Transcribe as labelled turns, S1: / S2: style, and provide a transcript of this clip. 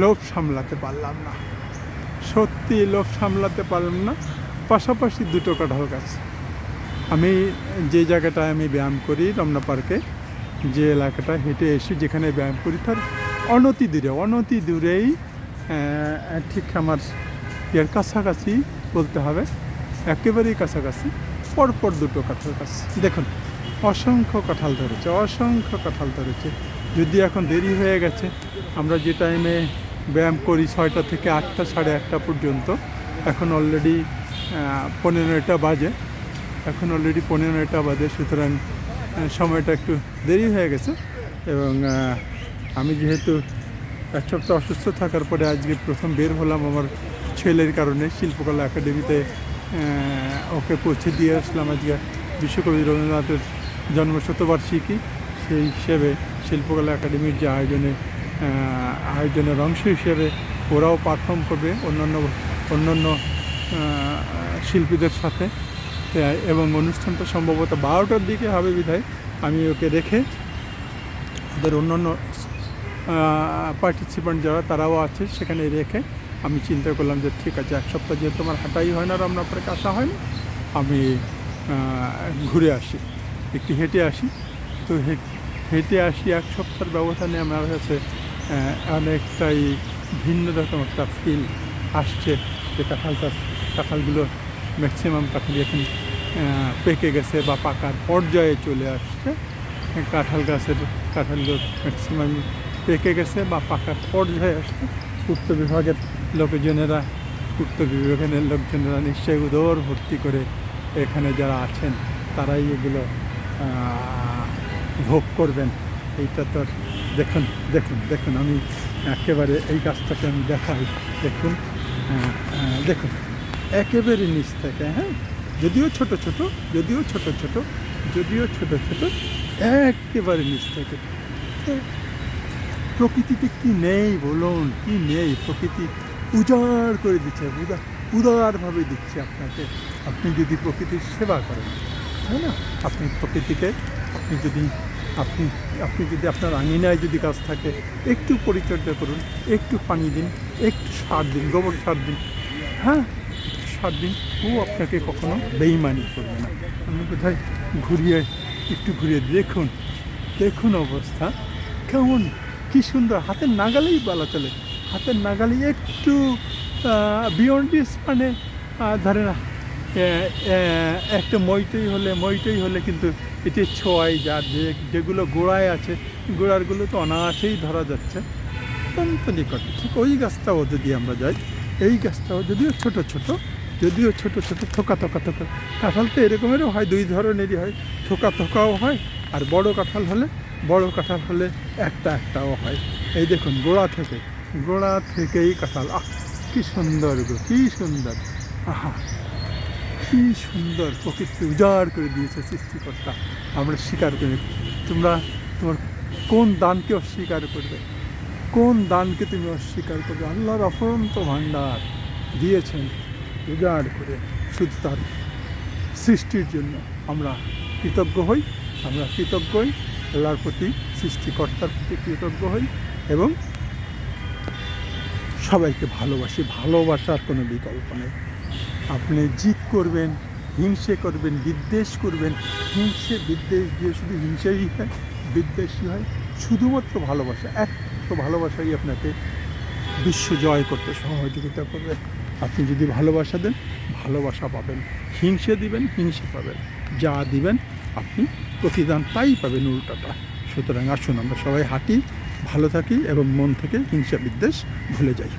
S1: লোভ সামলাতে পারলাম না, সত্যি লোভ সামলাতে পারলাম না। পাশাপাশি দুটো কাঁঠাল গাছ। আমি যে জায়গাটায় আমি ব্যায়াম করি রমনা পার্কে, যে এলাকাটা হেঁটে এসে যেখানে ব্যায়াম করি তার অনতি দূরেই ঠিক আমার এর কাছাকাছি বলতে হবে, একেবারেই কাছাকাছি পরপর দুটো কাঁঠাল গাছ। দেখুন অসংখ্য কাঁঠাল ধরেছে। যদি এখন দেরি হয়ে গেছে, আমরা যে টাইমে ব্যায়াম করি 6টা থেকে 8টা, 8:30 পর্যন্ত, এখন অলরেডি 15টা বাজে। সুতরাং সময়টা একটু দেরি হয়ে গেছে। এবং আমি যেহেতু এক সপ্তাহ অসুস্থ থাকার পরে আজকে প্রথম বের হলাম আমার ছেলের কারণে, শিল্পকলা একাডেমিতে ওকে পৌঁছে দিয়ে আসলাম। আজকে বিশ্বকবি রবীন্দ্রনাথের জন্মশতবার্ষিকী, সেই হিসেবে শিল্পকলা একাডেমির যে আয়োজনের অংশ হিসেবে ওরাও পারফর্ম করবে অন্যান্য শিল্পীদের সাথে, এবং অনুষ্ঠানটা সম্ভবত 12টার দিকে হবে বিধায় আমি ওকে রেখে, ওদের অন্যান্য পার্টিসিপেন্ট যারা তারাও আছে সেখানে রেখে আমি চিন্তা করলাম যে ঠিক আছে, এক সপ্তাহ যেহেতু আমার হাঁটাই হয় না, রমনা পার্কে আসা হয় না, আমি ঘুরে আসি, একটু হেঁটে আসি। তো হেঁটে আসি, এক সপ্তাহের ব্যবধানে আমার কাছে অনেকটাই ভিন্ন রকম একটা ফিল আসছে। যে কাঁঠালগুলো ম্যাক্সিমাম কাঁঠালই এখন পেকে গেছে বা পাকার পর্যায়ে চলে আসছে। কাঁঠালগুলো ম্যাক্সিমাম পেকে গেছে বা পাকার পর্যায়ে আসছে। পূর্ত বিভাগের লোকজনেরা নিশ্চয়ই উদর ভর্তি করে এখানে যারা আছেন তারাই এগুলো ভোগ করবেন। এইটা তো দেখুন আমি একেবারে এই গাছটাকে আমি দেখাই। দেখুন একেবারে নিচ থেকে, হ্যাঁ, যদিও ছোট ছোট একেবারে নিচ থেকে। প্রকৃতিতে কি নেই বলুন, কি নেই? প্রকৃতি উজাড় করে দিচ্ছে, উদারভাবে দিচ্ছে আপনাকে, আপনি যদি প্রকৃতির সেবা করেন, তাই না? আপনি প্রকৃতিকে আপনি যদি আপনার আঙিনায় যদি গাছ থাকে, একটু পরিচর্যা করুন, একটু পানি দিন, একটু সার দিন, গোবর সার দিন, হ্যাঁ, সার দিন, ও আপনাকে কখনো বেইমানি করবে না। আপনি কোথায় একটু ঘুরিয়ে দেখুন অবস্থা কেমন, কি সুন্দর, হাতের নাগালেই বলা চলে, হাতের নাগালেই একটু বিয়ন্ড দিস, মানে ধরে না একটা মইটই হলে কিন্তু এটি ছোঁয়াই যা, যেগুলো গোড়ায় আছে গোড়ারগুলো তো অনায়াসেই ধরা যাচ্ছে, অত্যন্ত নিকটে। ঠিক ওই গাছটাও যদি আমরা যাই, এই গাছটাও যদিও ছোট থোকা কাঁঠাল তো এরকমেরও হয়, দুই ধরনেরই হয়, থোকাও হয়, আর বড় কাঁঠাল হলে একটাও হয়। এই দেখুন গোড়া থেকেই কাঁঠাল, কি সুন্দর কি সুন্দর, আহা কি সুন্দর, প্রকৃতি উজাড় করে দিয়েছে সৃষ্টিকর্তা। আমরা স্বীকার করি, তোমার কোন দানকে অস্বীকার করবে? তুমি অস্বীকার করবে? আল্লাহর অফুরন্ত ভাণ্ডার দিয়েছেন উজাড় করে, শুধু তার সৃষ্টির জন্য আমরা কৃতজ্ঞ হই। আল্লাহর প্রতি, সৃষ্টিকর্তার প্রতি কৃতজ্ঞ হই এবং সবাইকে ভালোবাসি। ভালোবাসার কোনো বিকল্প নেই। আপনি জিদ করবেন, হিংসে করবেন, বিদ্বেষ করবেন, বিদ্বেষ দিয়ে শুধু হিংসেই হয়, বিদ্বেষী হয়। শুধুমাত্র ভালোবাসাই আপনাকে বিশ্ব জয় করতে সহযোগিতা করবে। আপনি যদি ভালোবাসা দেন, ভালোবাসা পাবেন। হিংসে দিবেন, হিংসে পাবেন। যা দিবেন আপনি প্রতিদান তাই পাবেন উল্টাটা। সুতরাং আসুন আমরা সবাই হাঁটি, ভালো থাকি এবং মন থেকে হিংসা বিদ্বেষ ভুলে যাই।